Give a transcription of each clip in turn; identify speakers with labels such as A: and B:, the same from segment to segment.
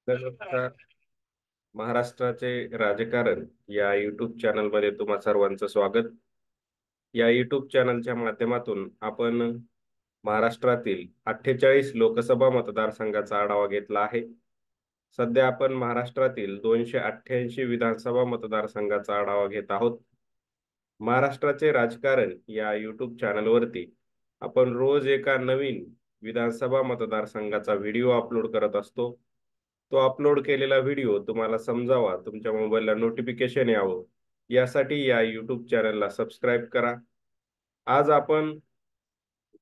A: नमस्कार. महाराष्ट्राचे राजकारण या युट्यूब चॅनलमध्ये तुम्हा सर्वांचं स्वागत. या युट्यूब चॅनलच्या माध्यमातून आपण महाराष्ट्रातील 48 लोकसभा मतदारसंघाचा आढावा घेतला आहे. सध्या आपण महाराष्ट्रातील 288 विधानसभा मतदारसंघाचा आढावा घेत आहोत. महाराष्ट्राचे राजकारण या युट्यूब चॅनलवरती आपण रोज एका नवीन विधानसभा मतदारसंघाचा व्हिडिओ अपलोड करत असतो. तो अपलोड केलेला व्हिडिओ तुम्हाला समजावा, तुमच्या मोबाईलला नोटिफिकेशन यावं, यासाठी या युट्यूब चॅनलला सबस्क्राईब करा. आज आपण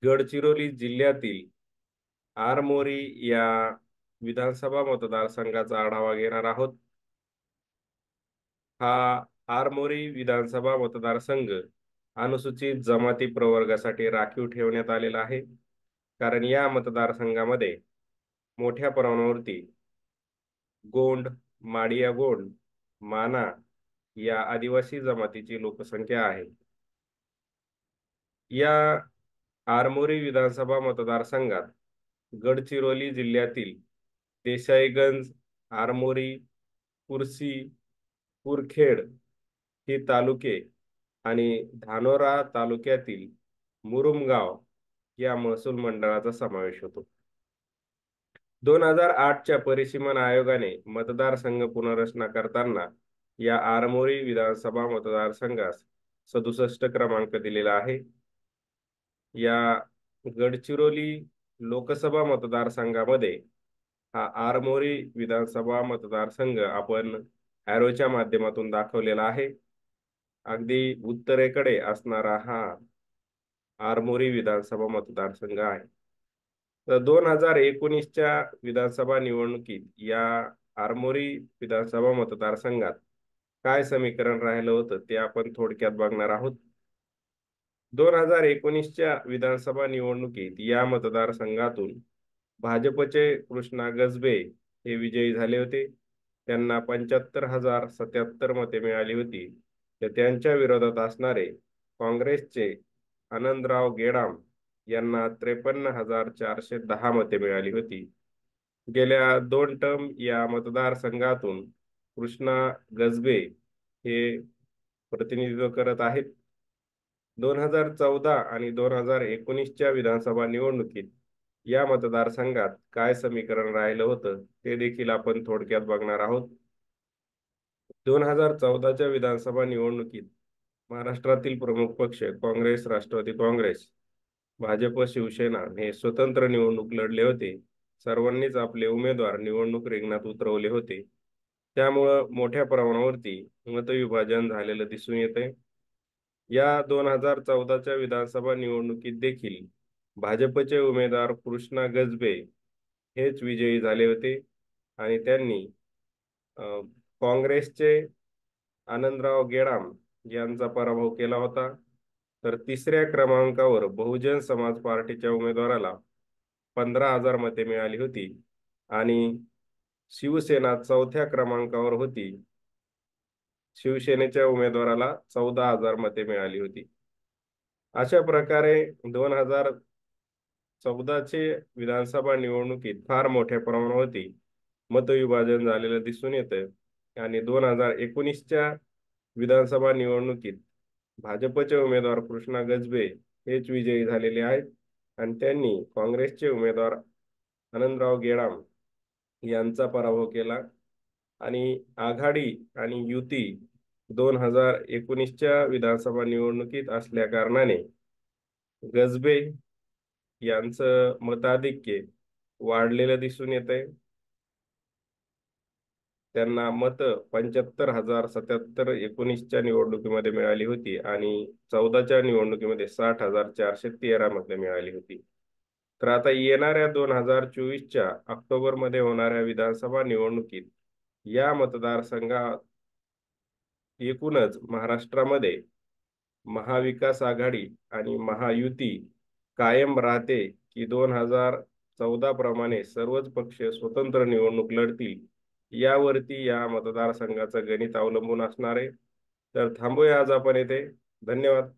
A: गडचिरोली जिल्ह्यातील आरमोरी या विधानसभा मतदारसंघाचा आढावा घेणार आहोत. हा आरमोरी विधानसभा मतदारसंघ अनुसूचित जमाती प्रवर्गासाठी राखीव ठेवण्यात आलेला आहे, कारण या मतदारसंघामध्ये मोठ्या प्रमाणावरती गोंड, माडिया गोंड, माना या आदिवासी जमातीची लोकसंख्या आहे. या आरमोरी विधानसभा मतदारसंघात गडचिरोली जिल्ह्यातील देसाईगंज, आरमोरी, कुर्सी, कुरखेड ही तालुके आणि धानोरा तालुक्यातील मुरुमगाव या महसूल मंडळाचा समावेश होतो. 2008च्या परिसीमन आयोगाने मतदारसंघ पुनर्रचना करताना या आरमोरी विधानसभा मतदारसंघास 67 क्रमांक दिलेला आहे. या गडचिरोली लोकसभा मतदारसंघामध्ये हा आरमोरी विधानसभा मतदारसंघ आपण ॲरोच्या माध्यमातून दाखवलेला आहे. अगदी उत्तरेकडे असणारा हा आरमोरी विधानसभा मतदारसंघ आहे. तर 2019च्या विधानसभा निवडणुकीत या आरमोरी विधानसभा मतदारसंघात काय समीकरण राहिलं होतं ते आपण थोडक्यात बघणार आहोत. 2019च्या विधानसभा निवडणुकीत या मतदारसंघातून भाजपचे कृष्णा गजबे हे विजयी झाले होते. त्यांना 75,077 मते मिळाली होती. तर त्यांच्या विरोधात असणारे काँग्रेसचे आनंदराव गेडाम यांना 53,410 मते मिळाली होती. गेल्या 2 टर्म या मतदारसंघातून कृष्णा गजबे हे प्रतिनिधित्व करत आहेत. 2014 आणि 2019च्या विधानसभा निवडणुकीत या मतदारसंघात काय समीकरण राहिलं होतं ते देखील आपण थोडक्यात बघणार आहोत. 2014च्या विधानसभा निवडणुकीत महाराष्ट्रातील प्रमुख पक्ष काँग्रेस, राष्ट्रवादी काँग्रेस, भाजप, शिवसेना हे स्वतंत्र निवडणूक लढले होते. सर्वांनीच आपले उमेदवार निवडणूक रिंगणात उतरवले होते. त्यामुळं मोठ्या प्रमाणावरती मतविभाजन झालेलं दिसून येते. या 2014च्या विधानसभा निवडणुकीत देखील भाजपचे उमेदवार कृष्णा गजबे हेच विजयी झाले होते आणि त्यांनी काँग्रेसचे आनंदराव गेडाम यांचा पराभव केला होता. तर तिसऱ्या क्रमांकावर बहुजन समाज पार्टीच्या उमेदवाराला 15,000 मते मिळाली होती आणि शिवसेना चौथ्या क्रमांकावर होती. शिवसेनेच्या उमेदवाराला 14,000 मते मिळाली होती. अशा प्रकारे 2014चे विधानसभा निवडणुकीत फार मोठ्या प्रमाणावरती मतविभाजन झालेलं दिसून येतं आणि 2019च्या विधानसभा निवडणुकीत भाजपचे उमेदवार कृष्णा गजबे हेच विजयी झालेले आहेत आणि त्यांनी काँग्रेसचे उमेदवार आनंदराव गेडाम यांचा पराभव केला आणि आघाडी आणि युती 2019च्या विधानसभा निवडणुकीत असल्या कारणाने गजबे यांचं मताधिक्य वाढलेलं दिसून येतंय. त्यांना मत 75,077 19च्या निवडणुकीमध्ये मिळाली होती आणि 14च्या निवडणुकीमध्ये 60,413 मते मिळाली होती. तर आता येणाऱ्या 2024च्या ऑक्टोबरमध्ये होणाऱ्या विधानसभा निवडणुकीत या मतदारसंघात एकूणच महाराष्ट्रामध्ये महाविकास आघाडी आणि महायुती कायम राहते की 2014 प्रमाणे सर्वच पक्ष स्वतंत्र निवडणूक लढतील, यावरती या मतदारसंघाचं गणित अवलंबून असणार आहे. तर थांबूया आज आपण येथे. धन्यवाद.